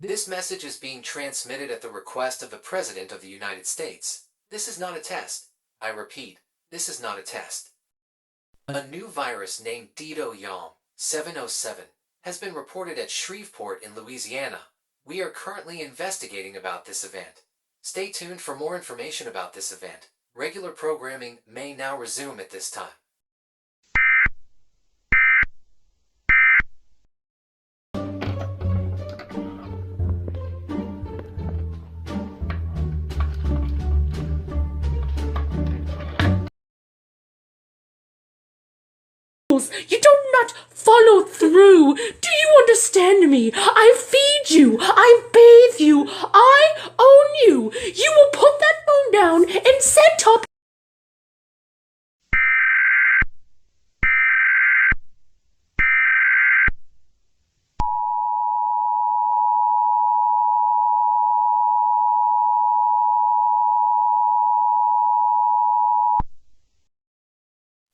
This message is being transmitted at the request of the President of the United States. This is not a test. I repeat, this is not a test. A new virus named Deedo yall 707 has been reported at Shreveport in Louisiana. We are currently investigating about this event. Stay tuned for more information about this event. Regular programming may now resume at this time. You do not follow through. Do you understand me? I feed you. I bathe you. I own you. You will put that phone down and set up.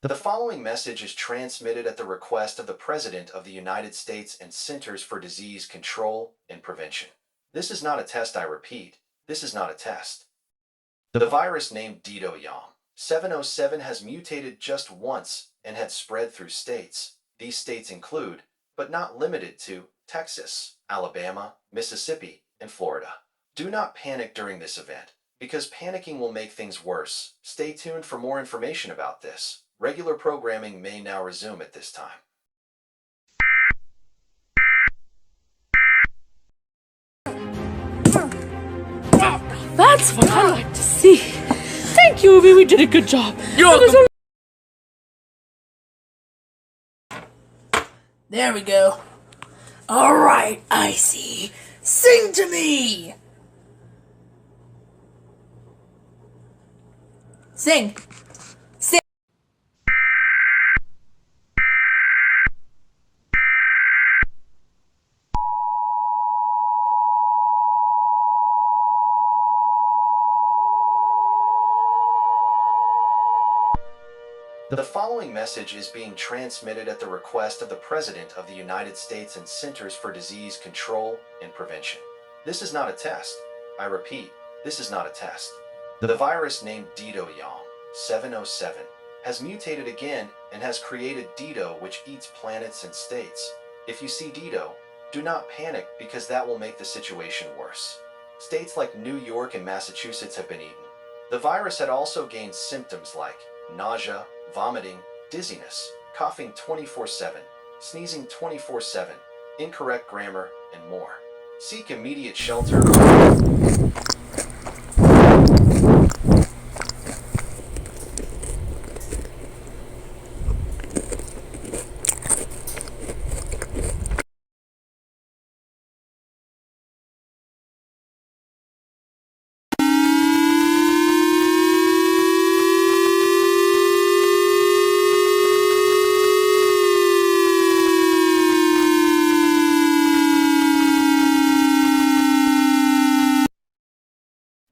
The following message is transmitted at the request of the President of the United States and Centers for Disease Control and Prevention. This is not a test, I repeat. This is not a test. The virus named Deedo yall 707 has mutated just once and had spread through states. These states include, but not limited to, Texas, Alabama, Mississippi, and Florida. Do not panic during this event, because panicking will make things worse. Stay tuned for more information about this. Regular programming may now resume at this time. That's what I like to see. Thank you, Obi. We did a good job. There we go. Alright, Icy. Sing to me! Sing. Sing. The following message is being transmitted at the request of the President of the United States and Centers for Disease Control and Prevention. This is not a test. I repeat, this is not a test. The virus named Deedo yall 707 has mutated again and has created Deedo, which eats planets and states. If you see Deedo, do not panic because that will make the situation worse. States like New York and Massachusetts have been eaten. The virus had also gained symptoms like nausea, vomiting, dizziness, coughing 24/7, sneezing 24/7, incorrect grammar, and more. Seek immediate shelter.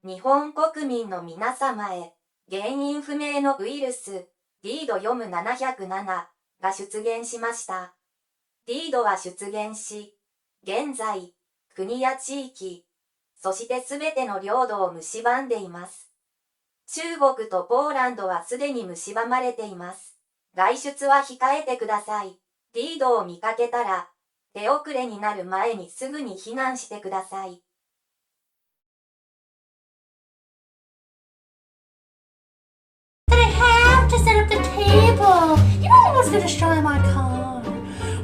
日本国民の皆様へ、原因不明のウイルス、Deedo yall707が出現しました。Deedoは出現し、現在、国や地域、そしてすべての領土を蝕んでいます。中国とポーランドはすでに蝕まれています。外出は控えてください。Deedoを見かけたら、手遅れになる前にすぐに避難してください。To set up the table. You know he wants to destroy my car.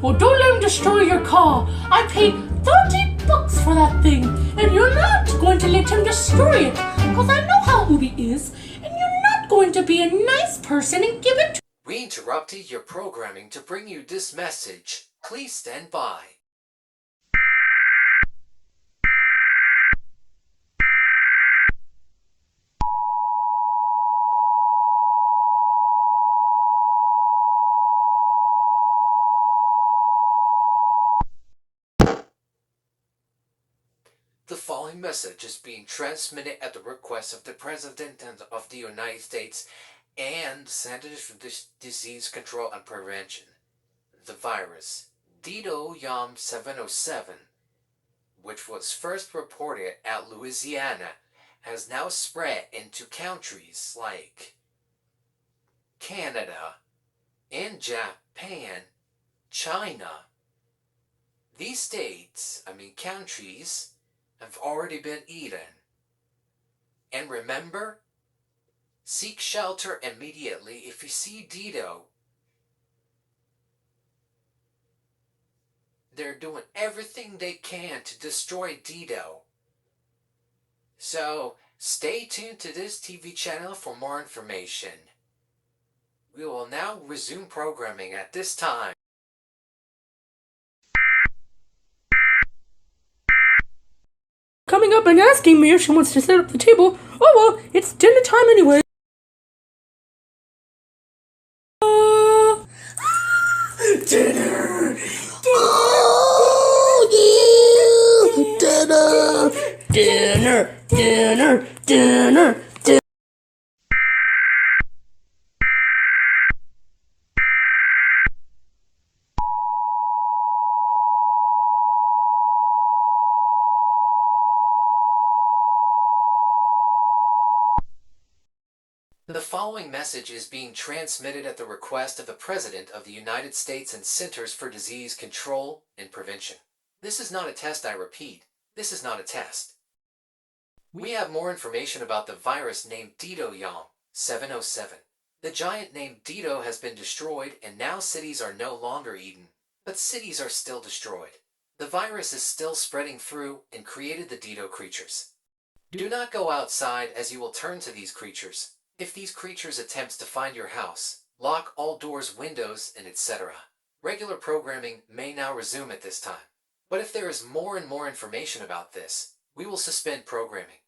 Well, don't let him destroy your car. I paid $30 for that thing, and you're not going to let him destroy it, because I know how Ubi is, and you're not going to be a nice person and give it to. We interrupted your programming to bring you this message. Please stand by. The following message is being transmitted at the request of the President of the United States and Centers for Disease Control and Prevention. The virus, Deedo yall 707, which was first reported at Louisiana, has now spread into countries like Canada and Japan, China. These countries, have already been eaten. And remember, seek shelter immediately if you see Deedo. They're doing everything they can to destroy Deedo. So, stay tuned to this TV channel for more information. We will now resume programming at this time. Coming up and asking me if she wants to set up the table. Oh well, it's dinner time anyway. Dinner! Dinner! Dinner! Dinner! The following message is being transmitted at the request of the President of the United States and Centers for Disease Control and Prevention. This is not a test, I repeat. This is not a test. We have more information about the virus named Deedo yall 707. The giant named Deedo has been destroyed and now cities are no longer eaten, but cities are still destroyed. The virus is still spreading through and created the Deedo creatures. Do not go outside as you will turn to these creatures. If these creatures attempt to find your house, lock all doors, windows, and etc. Regular programming may now resume at this time. But if there is more and more information about this, we will suspend programming.